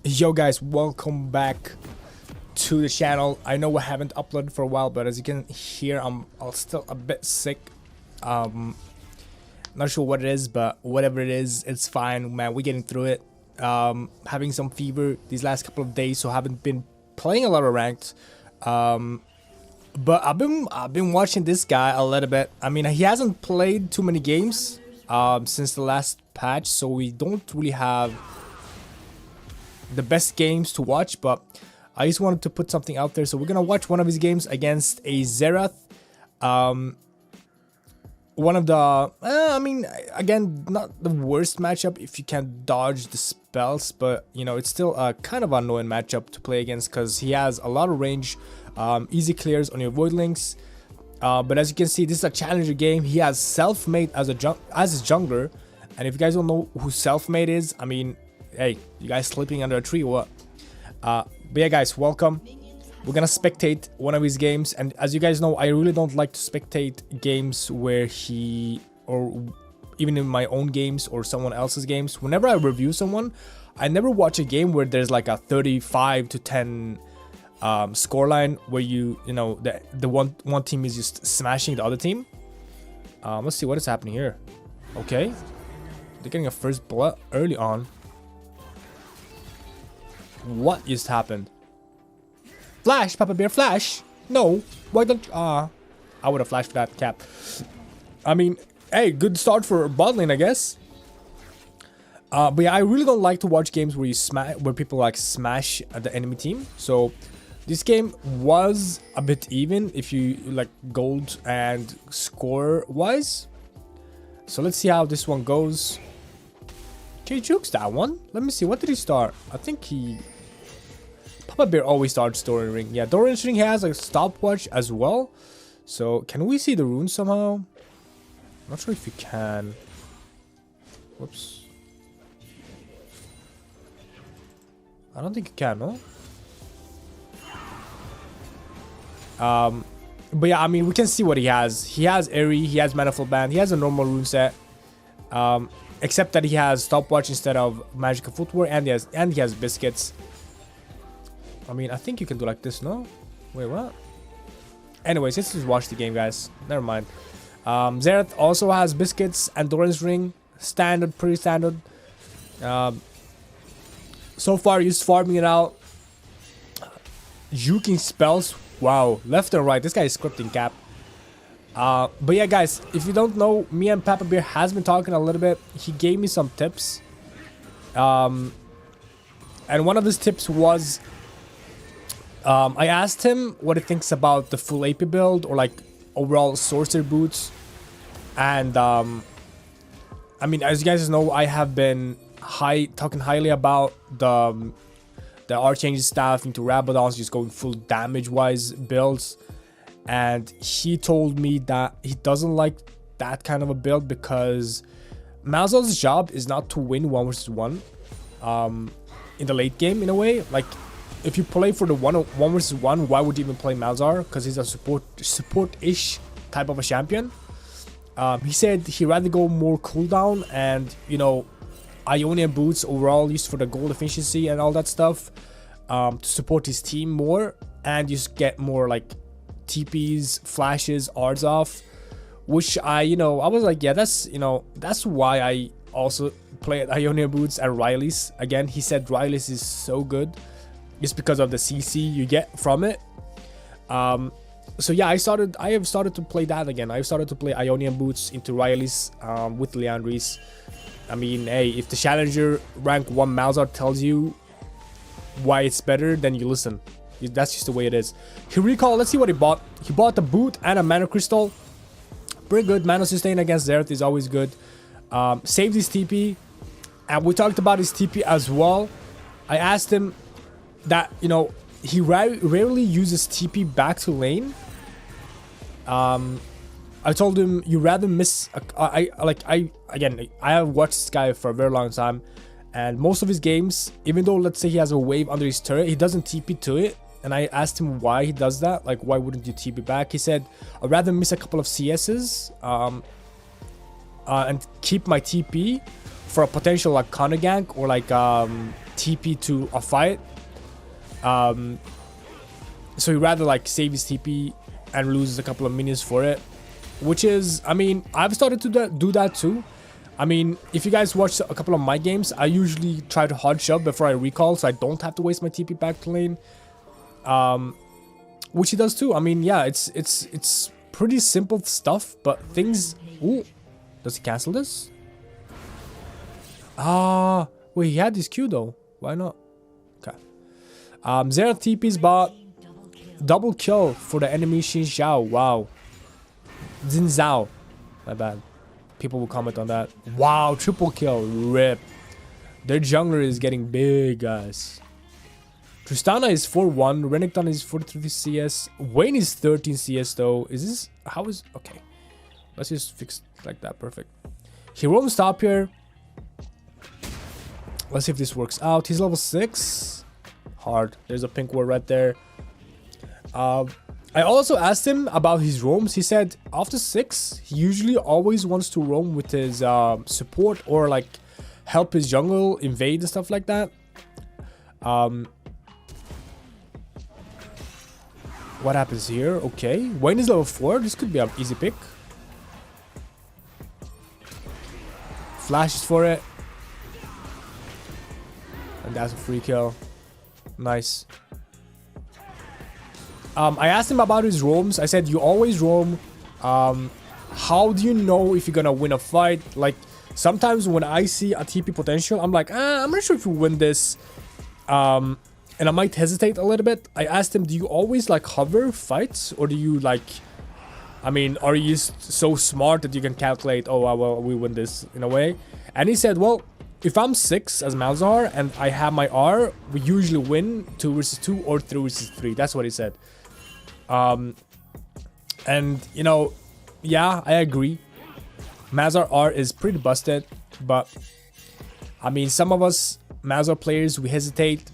Yo guys, welcome back to the channel. I know I haven't uploaded for a while, but as you can hear, I'm still a bit sick. Not sure what it is, but whatever it is, it's fine, man. We're getting through it. Having some fever these last couple of days, so I haven't been playing a lot of ranked. But I've been watching this guy a little bit. I mean, he hasn't played too many games since the last patch, so we don't really have the best games to watch, but I just wanted to put something out there. So we're gonna watch one of his games against a Xerath. One of the I mean, again, not the worst matchup if you can dodge the spells, but you know, it's still a kind of annoying matchup to play against because he has a lot of range, easy clears on your void links. But as you can see, this is a challenger game. He has self-made as his jungler, and if you guys don't know who self-made is, I mean, hey, you guys sleeping under a tree or what? But yeah, guys, welcome. We're gonna spectate one of his games, and as you guys know, I really don't like to spectate games where he, or even in my own games or someone else's games. Whenever I review someone, I never watch a game where there's like a 35-10 scoreline where you know the one team is just smashing the other team. Let's see what is happening here. Okay, they're getting a first blood early on. What just happened? Flash, Papa Bear, flash! No, why don't I would have flashed for that cap. I mean, hey, good start for bot lane, I guess. But yeah, I really don't like to watch games where where people like smash the enemy team. So this game was a bit even if you like gold and score wise. So let's see how this one goes. Okay, jukes that one. Let me see. What did he start? I think he... Papa Bear always starts Dorian Ring. Yeah, Dorian Ring has a stopwatch as well. So, can we see the runes somehow? Not sure if you can. Whoops. I don't think you can, no? But yeah, I mean, we can see what he has. He has Airy, he has Manifold Band, he has a normal rune set. Except that he has stopwatch instead of magical footwear, and he has biscuits. I mean, I think you can do like this, no? Wait, what? Anyways, let's just watch the game, guys. Never mind. Xerath also has biscuits and Doran's Ring. Standard, pretty standard. So far, he's farming it out. Juking spells. Wow, left and right. This guy is scripting cap. But yeah, guys, if you don't know, me and Papa Bear has been talking a little bit. He gave me some tips. And one of his tips was... I asked him what he thinks about the full AP build or like overall sorcerer boots, and I mean, as you guys know, I have been talking highly about the Archangel staff into Rabadons, just going full damage wise builds, and he told me that he doesn't like that kind of a build because Malzahar's job is not to win 1 versus 1 in the late game in a way. Like, if you play for the 1 versus 1, why would you even play Malzahar? Because he's a support-ish type of a champion. He said he'd rather go more cooldown and, you know, Ionian boots overall used for the gold efficiency and all that stuff to support his team more and just get more like TPs, flashes, R's off. Which I was like, yeah, that's why I also play Ionian boots and Riley's. Again, he said Riley's is so good. Just because of the CC you get from it. So yeah, I have started to play that again. I've started to play Ionian boots into Riley's with Leandri's. I mean, hey, if the challenger rank 1 Malzahar tells you why it's better, then you listen. That's just the way it is. He recall, let's see what he bought. He bought a boot and a mana crystal. Pretty good. Mana sustain against Xerath is always good. Saved his TP, and we talked about his TP as well. I asked him that, you know, he rarely uses TP back to lane. I told him you rather miss I have watched this guy for a very long time, and most of his games, even though let's say he has a wave under his turret, he doesn't TP to it. And I asked him why he does that, like why wouldn't you TP back? He said, I'd rather miss a couple of CS's and keep my TP for a potential like counter gank or like TP to a fight. So he'd rather like save his TP and lose a couple of minions for it, which is, I mean, I've started to do that too. I mean, if you guys watch a couple of my games, I usually try to hard shove before I recall, so I don't have to waste my TP back to lane. Which he does too. I mean, yeah, it's pretty simple stuff, but things. Ooh, does he cancel this? Wait, he had his Q though. Why not? Okay. Xerath TP's bot. Double kill for the enemy Xin Zhao. Wow. Xin Zhao. My bad. People will comment on that. Wow, triple kill. Rip. Their jungler is getting big, guys. Tristana is 4-1. Renekton is 43 CS. Wayne is 13 CS though. Is this... How is... Okay. Let's just fix it like that. Perfect. He roams top here. Let's see if this works out. He's level 6. Hard. There's a pink ward right there. I also asked him about his roams. He said after 6, he usually always wants to roam with his support or like help his jungle invade and stuff like that. What happens here? Okay, Wayne is level 4. This could be an easy pick. Flashes for it. And that's a free kill. Nice. I asked him about his roams. I said, you always roam. How do you know if you're gonna win a fight? Like, sometimes when I see a TP potential, I'm like, I'm not sure if you win this. And I might hesitate a little bit. I asked him, do you always like hover fights? Or do you like, I mean, are you so smart that you can calculate, oh, well, we win this in a way? And he said, well, if I'm 6 as Malzahar and I have my R, we usually win 2 versus 2 or 3 versus 3. That's what he said. And you know, yeah, I agree. Malzahar R is pretty busted, but I mean, some of us Malzahar players, we hesitate.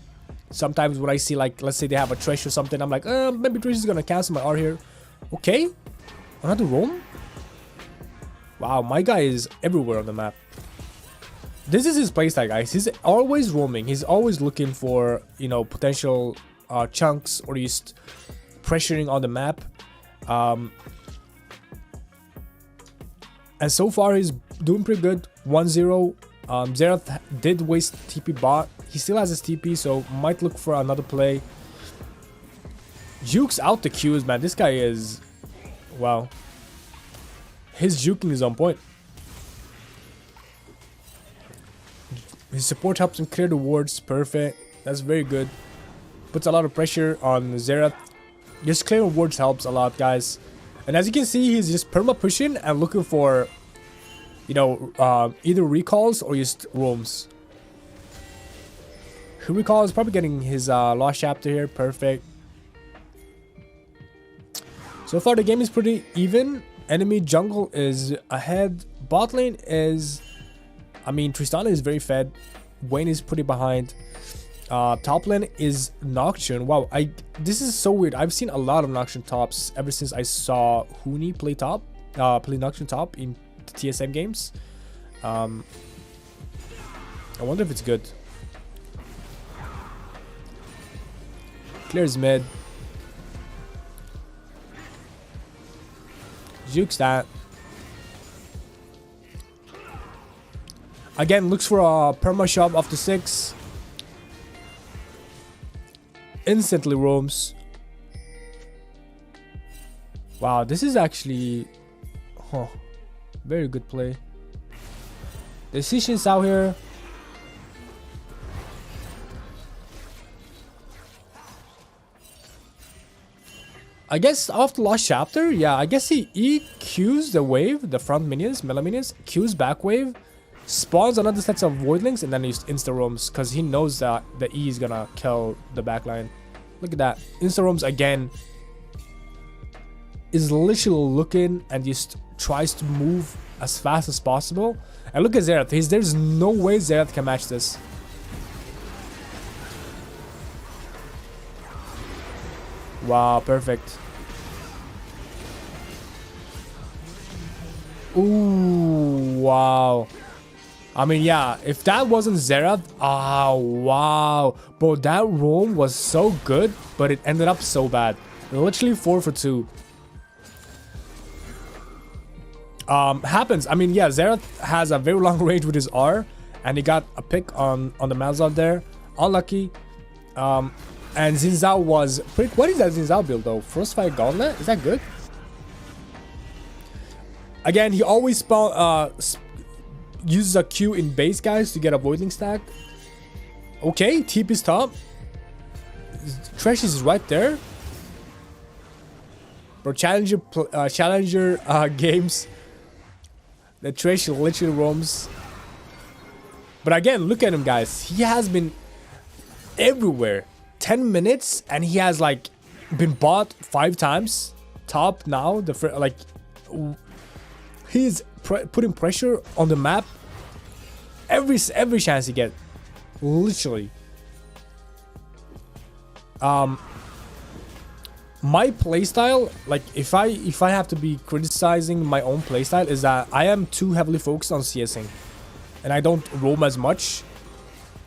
Sometimes when I see, like, let's say they have a Thresh or something, I'm like, maybe Thresh is gonna cancel my R here. Okay, another roam. Wow, my guy is everywhere on the map. This is his playstyle, guys. He's always roaming. He's always looking for, you know, potential chunks, or just pressuring on the map. And so far he's doing pretty good. 1-0. Xerath did waste TP bot. He still has his TP, so might look for another play. Jukes out the Qs, man. This guy is... Wow. His juking is on point. His support helps him clear the wards. Perfect. That's very good. Puts a lot of pressure on Xerath. Just clearing wards helps a lot, guys. And as you can see, he's just perma pushing and looking for, you know, either recalls or just roams. He recalls, probably getting his lost chapter here. Perfect. So far, the game is pretty even. Enemy jungle is ahead. Bot lane is... I mean, Tristana is very fed. Wayne is pretty behind. Top lane is Nocturne. Wow, this is so weird. I've seen a lot of Nocturne tops ever since I saw Huni play Nocturne top in the TSM games. I wonder if it's good. Clears mid. Jukes that. Again, looks for a perma shove after 6. Instantly roams. Wow, this is actually... Huh. Very good play. Decisions out here. I guess after last chapter, yeah, I guess he Qs the wave, the front minions, melee minions, Qs back wave, spawns another set of voidlings, and then he just insta roams because he knows that the E is gonna kill the backline. Look at that. Insta roams again. Is literally looking and just tries to move as fast as possible. And look at Xerath. There's no way Xerath can match this. Wow, perfect. Ooh, wow. I mean, yeah, if that wasn't Xerath, oh, wow. Bro, that roam was so good, but it ended up so bad. Literally 4 for 2. Happens. I mean, yeah, Xerath has a very long range with his R, and he got a pick on the Malzahar there. Unlucky. And Xin Zhao was pretty... What is that Xin Zhao build, though? Frostfire Gauntlet? Is that good? Again, he always uses a Q in base, guys, to get a Voidling stack. Okay, TP is top. Thresh is right there. Bro, Challenger games. The Thresh literally roams. But again, look at him, guys. He has been everywhere. 10 minutes, and he has, like, been bought 5 times. Top now. He's putting pressure on the map every chance he gets, literally. My playstyle, like if I have to be criticizing my own playstyle, is that I am too heavily focused on CSing, and I don't roam as much.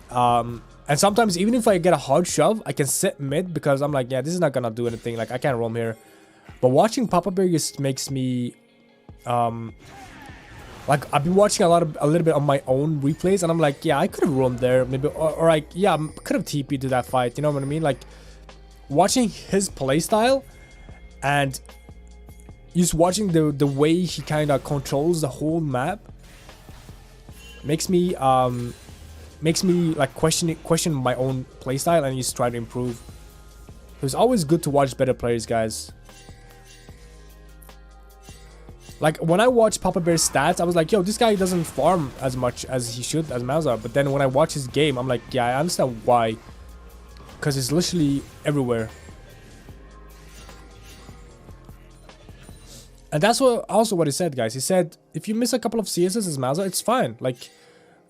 And sometimes even if I get a hard shove, I can sit mid because I'm like, yeah, this is not gonna do anything. Like I can't roam here. But watching PAPABEAR just makes me like I've been watching a little bit on my own replays, and I'm like, yeah, I could have roamed there maybe, or like, yeah, could have TP'd to that fight. You know what I mean? Like watching his playstyle and just watching the way he kind of controls the whole map makes me like question my own playstyle and just try to improve. It's always good to watch better players, guys. Like, when I watch PAPABEAR's stats, I was like, yo, this guy doesn't farm as much as he should as Malzahar. But then when I watch his game, I'm like, yeah, I understand why. Because it's literally everywhere. And that's what he said, guys. He said, if you miss a couple of CSs as Malzahar, it's fine. Like,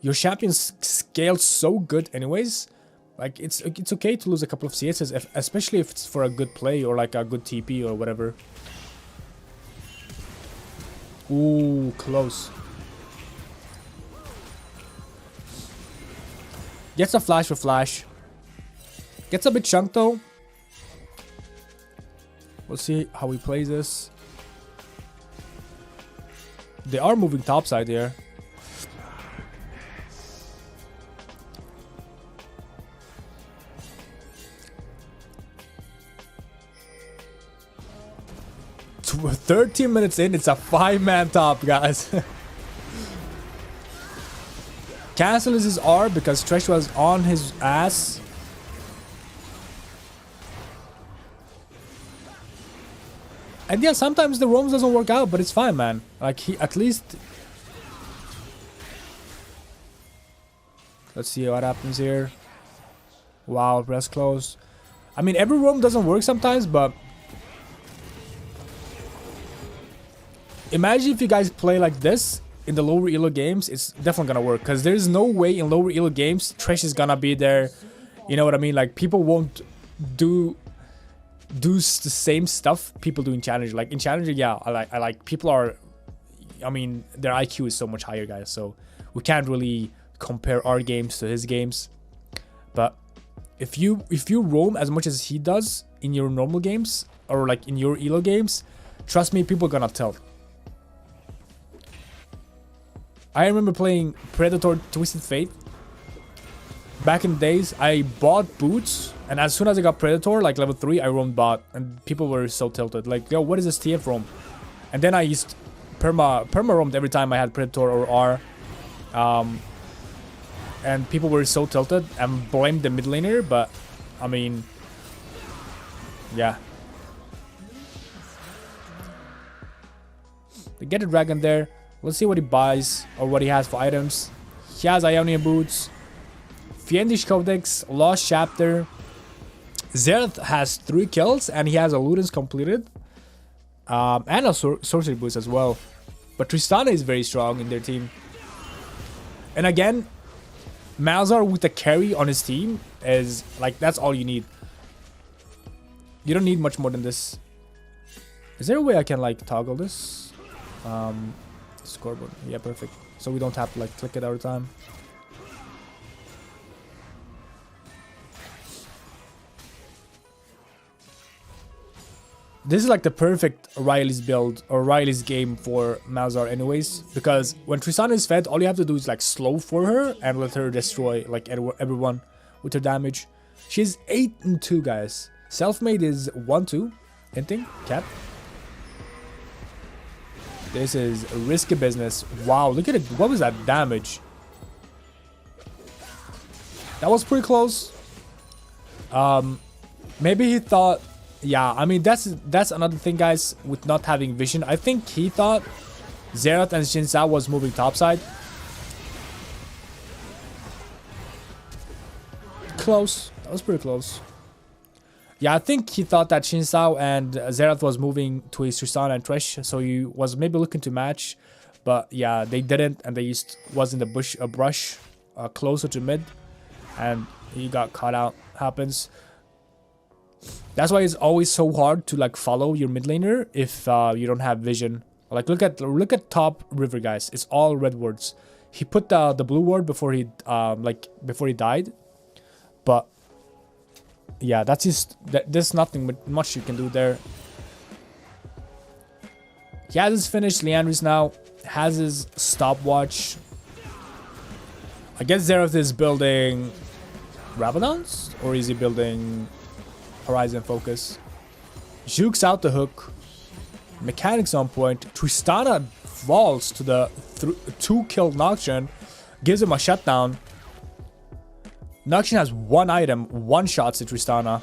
your champions scale so good anyways. Like, it's okay to lose a couple of CSs, especially if it's for a good play or like a good TP or whatever. Ooh, close. Gets a flash for flash. Gets a bit chunked though. We'll see how he plays this. They are moving topside here. We're 13 minutes in, it's a 5-man top, guys. Cancel is his R because Thresh was on his ass. And yeah, sometimes the roams doesn't work out, but it's fine, man. Like, he at least... Let's see what happens here. Wow, press close. I mean, every roam doesn't work sometimes, but... Imagine if you guys play like this in the lower elo games, it's definitely gonna work. Because there's no way in lower elo games Thresh is gonna be there. You know what I mean? Like, people won't do the same stuff people do in Challenger. Like, in Challenger, yeah, I like people are... I mean, their IQ is so much higher, guys. So, we can't really compare our games to his games. But, if you roam as much as he does in your normal games, or like in your elo games, trust me, people are gonna tell. I remember playing Predator Twisted Fate. Back in the days, I bought boots, and as soon as I got Predator, like level 3, I roamed bot, and people were so tilted. Like, yo, what is this TF roam? And then I used perma roamed every time I had Predator or R. And people were so tilted and blamed the mid laner, but I mean, yeah. They get a dragon there. Let's see what he buys or what he has for items. He has Ionian boots, Fiendish Codex, Lost Chapter. Xerath has 3 kills and he has a Ludens completed. And a sorcery boost as well. But Tristana is very strong in their team. And again, Malzahar with a carry on his team is like, that's all you need. You don't need much more than this. Is there a way I can like toggle this? Scoreboard. Yeah, perfect. so we don't have to like click it every time. This is like the perfect Riley's build or Riley's game for Malzahar anyways, because when Tristana is fed, all you have to do is like slow for her and let her destroy like everyone with her damage. She's 8-2, guys. Self-made is 1-2. Hinting, cap. This is risky business. Wow, look at it. What was that damage? That was pretty close. Maybe he thought... Yeah, I mean, that's another thing, guys, with not having vision. I think he thought Xerath and Xin Zhao was moving topside. Close. That was pretty close. Yeah, I think he thought that Xin Zhao and Xerath was moving to his Tristana and Thresh, so he was maybe looking to match. But yeah, they didn't, and they was in the bush, a brush closer to mid, and he got caught out. Happens. That's why it's always so hard to like follow your mid laner if you don't have vision. Like look at top river, guys. It's all red wards. He put the blue ward before he died, but yeah, that's just there's nothing much you can do there. He has his finish. Leandris now has his stopwatch. I guess Xerath is building Rabadons, or is he building Horizon Focus? Jukes out the hook. Mechanics on point. Tristana falls to the 2-kill Nocturne. Gives him a shutdown. Nocturne has one item. One shot to Tristana.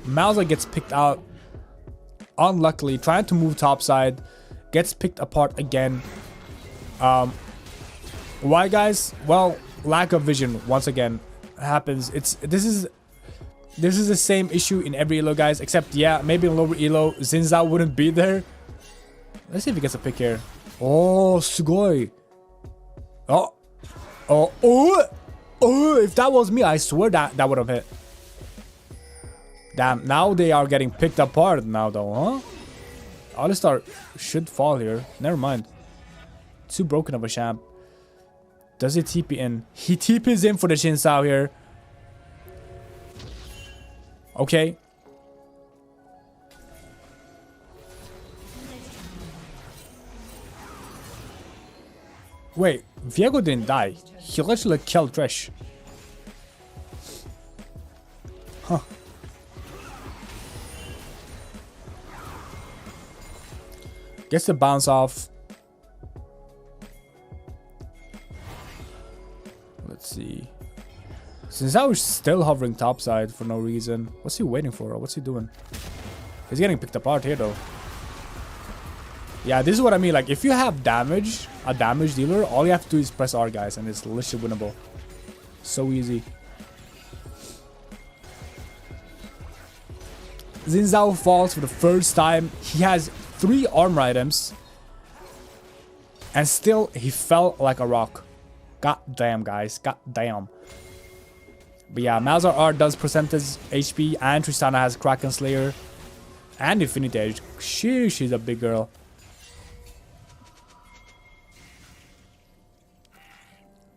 Malzahar gets picked out. Unluckily. Trying to move topside. Gets picked apart again. Why, guys? Well, lack of vision once again happens. This is the same issue in every elo, guys, except yeah, maybe in lower elo Xin Zhao wouldn't be there. Let's see if he gets a pick here. Oh, sugoi. Oh, if that was me, I swear that would have hit. Damn, now they are getting picked apart now though, huh? Alistar should fall here. Never mind. Too broken of a champ. Does he TP in? He TPs in for the Xin Zhao here. Okay. Wait, Viego didn't die. He literally killed Thresh. Huh. Gets the bounce off. Let's see. Since I was still hovering topside for no reason. What's he waiting for? What's he doing? He's getting picked apart here though. Yeah, this is what I mean. Like, if you have damage, a damage dealer, all you have to do is press R, guys, and it's literally winnable. So easy. Xin Zhao falls for the first time. He has 3 armor items. And still, he fell like a rock. God damn, guys. God damn. But yeah, Malzahar R does percentage HP, and Tristana has Kraken Slayer and Infinity Edge. She's a big girl.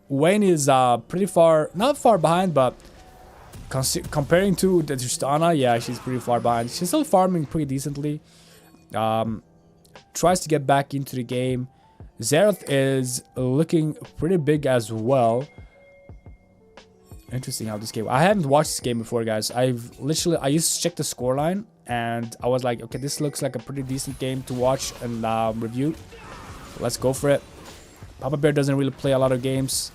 Wayne is pretty far, not far behind, but comparing to the Tristana, yeah, she's pretty far behind. She's still farming pretty decently. Tries to get back into the game. Xerath is looking pretty big as well. Interesting how this game... I haven't watched this game before, guys. I used to check the scoreline, and I was like, okay, this looks like a pretty decent game to watch and review. Let's go for it. Papa Bear doesn't really play a lot of games.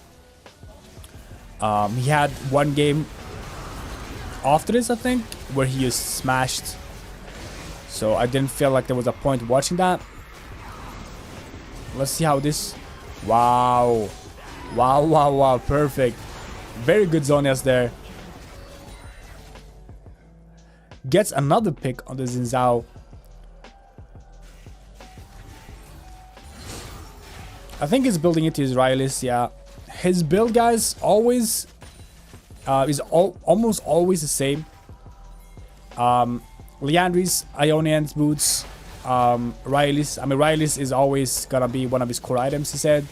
He had one game after this, I think, where he just smashed. So I didn't feel like there was a point watching that. Let's see how this... Wow. Wow, wow, wow. Perfect. Very good Zonias there. Gets another pick on the Xin Zhao. I think he's building it to his Rylist, yeah. His build, guys, always is almost always the same. Leandris, Ionian's boots, Riley's. I mean, Riley's is always gonna be one of his core items, he said.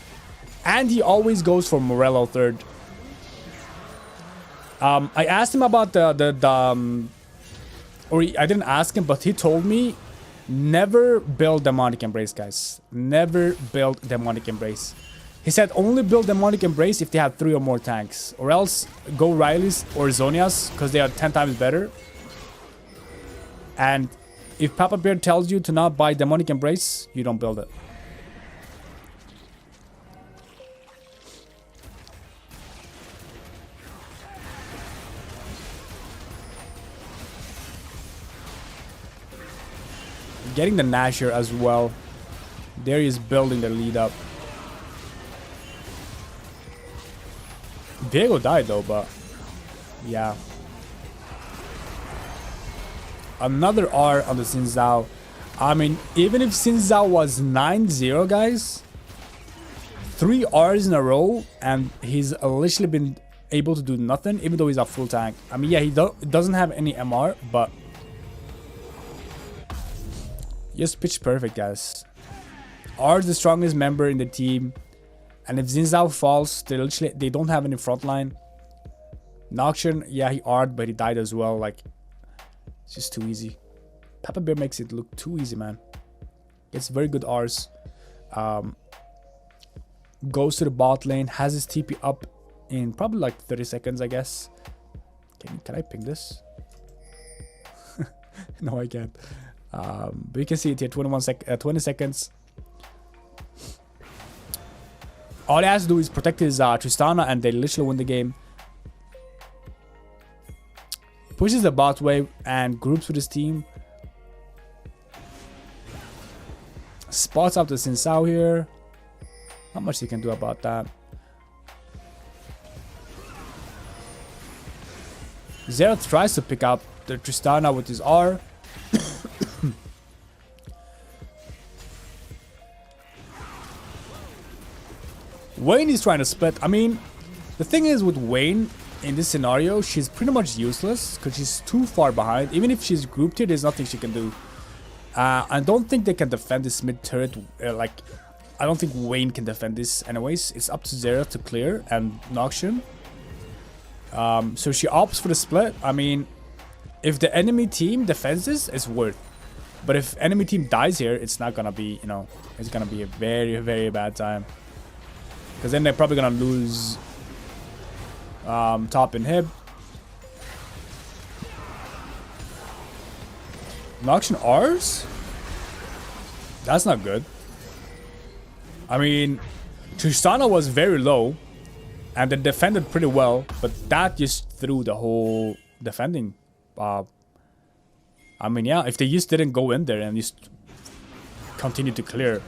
And he always goes for Morello third. I asked him about I didn't ask him, but he told me, never build Demonic Embrace, guys. Never build Demonic Embrace. He said only build Demonic Embrace if they have 3 or more tanks. Or else go Riley's or Zonia's, because they are 10 times better. And if Papa Bear tells you to not buy Demonic Embrace, you don't build it. Getting the Nasher as well. There he is building the lead up. Diego died though, but yeah. Another R on the Xin Zhao. I mean, even if Xin Zhao was 9-0, guys, 3 R's in a row, and he's literally been able to do nothing, even though he's a full tank. I mean, yeah, he doesn't have any MR, but just pitch perfect, guys. R is the strongest member in the team, and if Xin Zhao falls, they don't have any front line. Noxian, yeah, he R'd, but he died as well. Like, it's just too easy. Papa Bear makes it look too easy, man. It's very good R's. Goes to the bot lane, has his TP up in probably like 30 seconds, I guess. Can I ping this? No, I can't. But you can see it here, 20 seconds. All he has to do is protect his Tristana, and they literally win the game. Pushes the bot wave and groups with his team. Spots out the Xin Zhao here. Not much he can do about that. Xerath tries to pick up the Tristana with his R. Wayne is trying to split. I mean, the thing is with Wayne, in this scenario, she's pretty much useless because she's too far behind. Even if she's grouped here, there's nothing she can do. I don't think they can defend this mid turret. I don't think Wayne can defend this anyways. It's up to Xerath to clear and Noxian. So she opts for the split. I mean, if the enemy team defends this, it's worth. But if enemy team dies here, it's not gonna be, you know, it's gonna be a very, very bad time. Because then they're probably gonna lose top inhib. Noxian R's? That's not good. I mean, Tristana was very low, and they defended pretty well, but that just threw the whole defending. I mean, yeah, if they just didn't go in there and just continue to clear,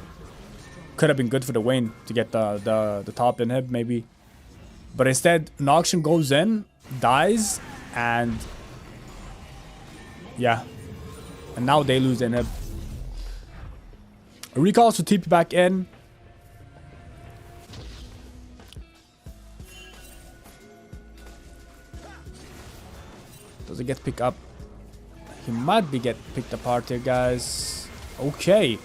could have been good for the Wayne to get the top inhib maybe. But instead, Noxian goes in, dies, and yeah. And now they lose the inhib. Recalls to TP back in. Does it get picked up? He might be get picked apart here, guys. Okay.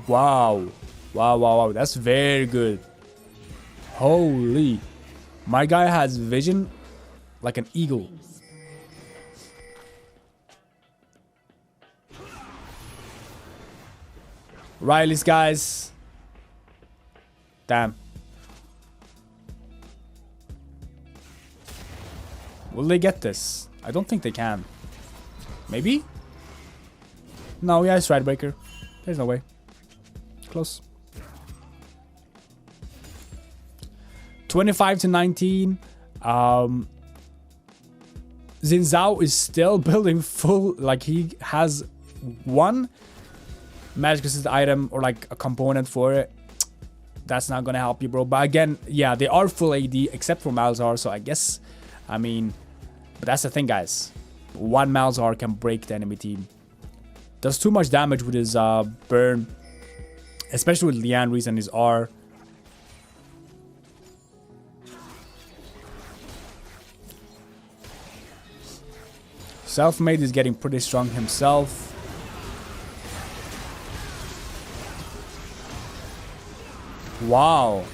Wow. Wow, wow, wow. That's very good. Holy. My guy has vision like an eagle. Riley's, guys. Damn. Will they get this? I don't think they can. Maybe? No, yeah, it's Stridebreaker. There's no way. Close. 25-19. Xin Zhao is still building full, like he has one magic resist item or like a component for it. That's not gonna help you, bro. But again, yeah, they are full AD except for Malzahar, so I guess, I mean, but that's the thing, guys. One Malzahar can break the enemy team. Does too much damage with his burn, especially with Liandry's and his R. Selfmade is getting pretty strong himself. Wow.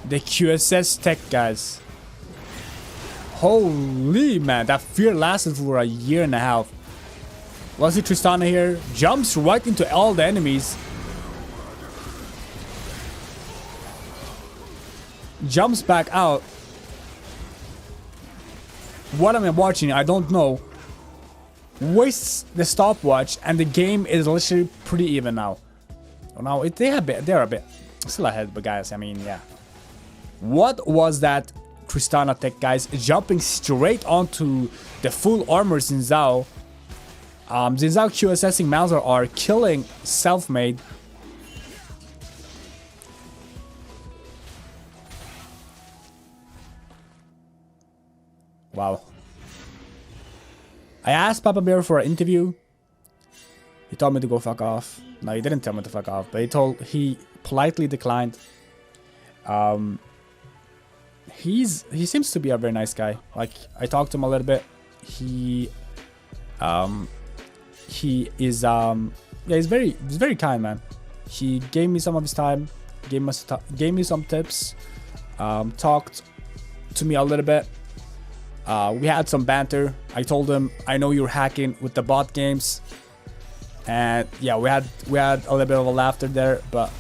The QSS tech, guys. Holy man, that fear lasted for a year and a half. Let's see Tristana here. Jumps right into all the enemies. Jumps back out. What am I watching? I don't know. Wastes the stopwatch, and the game is literally pretty even now. Now they're a bit still ahead, but guys, I mean, yeah. What was that Tristana tech, guys? Jumping straight onto the full armor Xin Zhao. Xin Zhao QSSing Malzahar, killing Selfmade. Wow. I asked Papa Bear for an interview. He told me to go fuck off. No, he didn't tell me to fuck off, but he politely declined. He seems to be a very nice guy. Like, I talked to him a little bit. He is yeah, he's very kind, man. He gave me some of his time, gave me some tips, talked to me a little bit. We had some banter. I told him, I know you're hacking with the bot games, and yeah, we had a little bit of a laughter there. But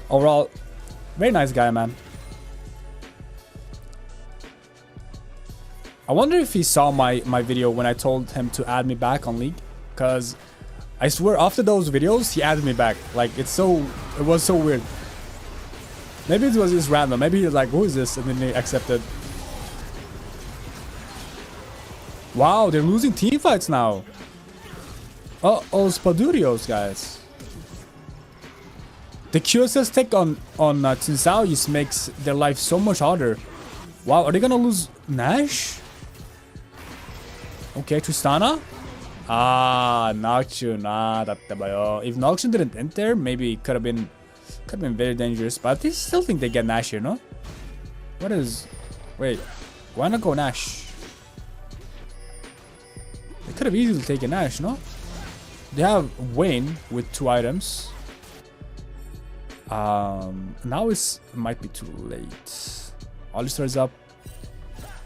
overall, very nice guy, man. I wonder if he saw my video when I told him to add me back on League, because I swear after those videos he added me back. Like, it was so weird. Maybe it was just random. Maybe he was like, who is this? And then he accepted. Wow, they're losing team fights now. Uh-oh, Spadurios, guys. The QSS tech on Xin Zhao just makes their life so much harder. Wow, are they gonna lose Nash? Okay, Tristana? Nocturne. If Nocturne didn't enter, maybe it could have been very dangerous. But I still think they get Nash here, no? Wait, why not go Nash? They could have easily taken Nash, no? They have Wayne with 2 items. Now it might be too late. Alistar is up.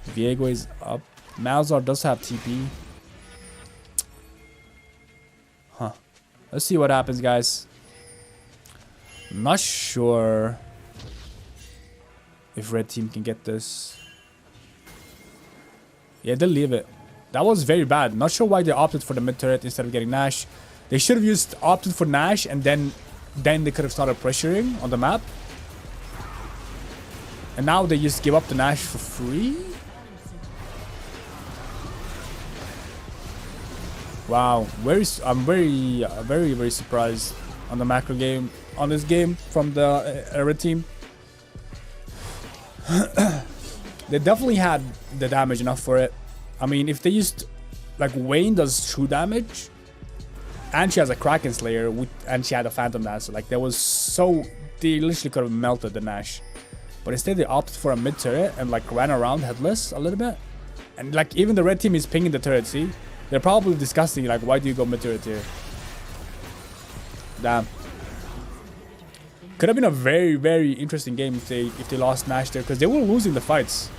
Viego is up. Malzahar does have TP. Huh. Let's see what happens, guys. Not sure if red team can get this. Yeah, they'll leave it. That was very bad. Not sure why they opted for the mid turret instead of getting Nash. They should have opted for Nash, and then they could have started pressuring on the map. And now they just give up the Nash for free. Wow, I'm very surprised on the macro game, on this game from the red team. They definitely had the damage enough for it. I mean, if they used, like, Wayne does true damage, and she has a Kraken Slayer, and she had a Phantom Dancer, like, they literally could have melted the Nash. But instead they opted for a mid turret and, like, ran around headless a little bit. And, like, even the red team is pinging the turret, see? They're probably discussing, like, why do you go mid turret here? Damn. Could have been a very interesting game if they lost Nash there, because they were losing the fights.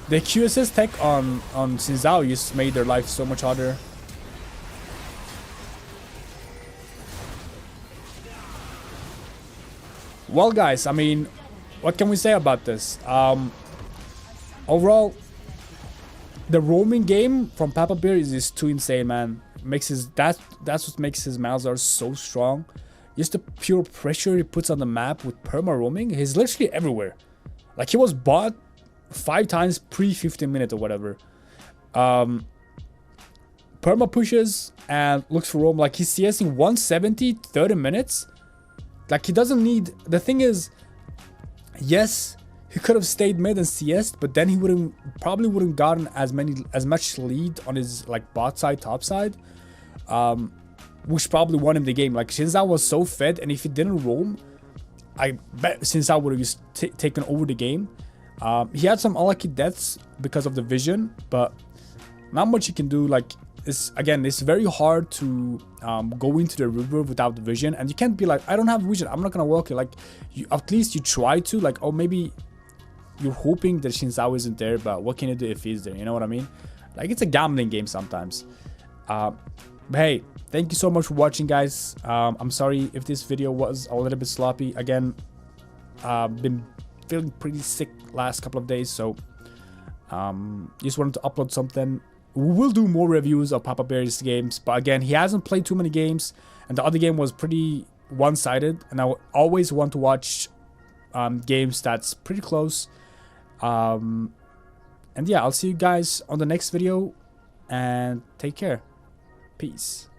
The QSS tech on Xin Zhao just made their life so much harder. Well, guys, I mean, what can we say about this? Overall, the roaming game from Papa Bear is just too insane, man. That's what makes his Malzahar so strong. Just the pure pressure he puts on the map with perma roaming. He's literally everywhere. Like, he was bought 5 times pre-15 minutes or whatever. Perma pushes and looks for roam. Like, he's CSing 170 30 minutes. Like, he doesn't need... The thing is, yes, he could have stayed mid and CS'd, but then he probably wouldn't gotten as much lead on his, like, bot side, top side, which probably won him the game. Like, Xin Zhao was so fed, and if he didn't roam, I bet Xin Zhao would have just taken over the game. He had some unlucky deaths because of the vision, but not much you can do. Like, it's very hard to go into the river without the vision, and you can't be like, I don't have vision, I'm not gonna walk it. Like, at least you try to, like, oh, maybe you're hoping that Shinzao isn't there, but what can you do if he's there? You know what I mean? Like, it's a gambling game sometimes. But hey, thank you so much for watching, guys. I'm sorry if this video was a little bit sloppy. Again, been feeling pretty sick last couple of days, so just wanted to upload something. We will do more reviews of Papa Bear's games, but again, he hasn't played too many games, and the other game was pretty one-sided, and I always want to watch games that's pretty close. And yeah, I'll see you guys on the next video, and take care. Peace.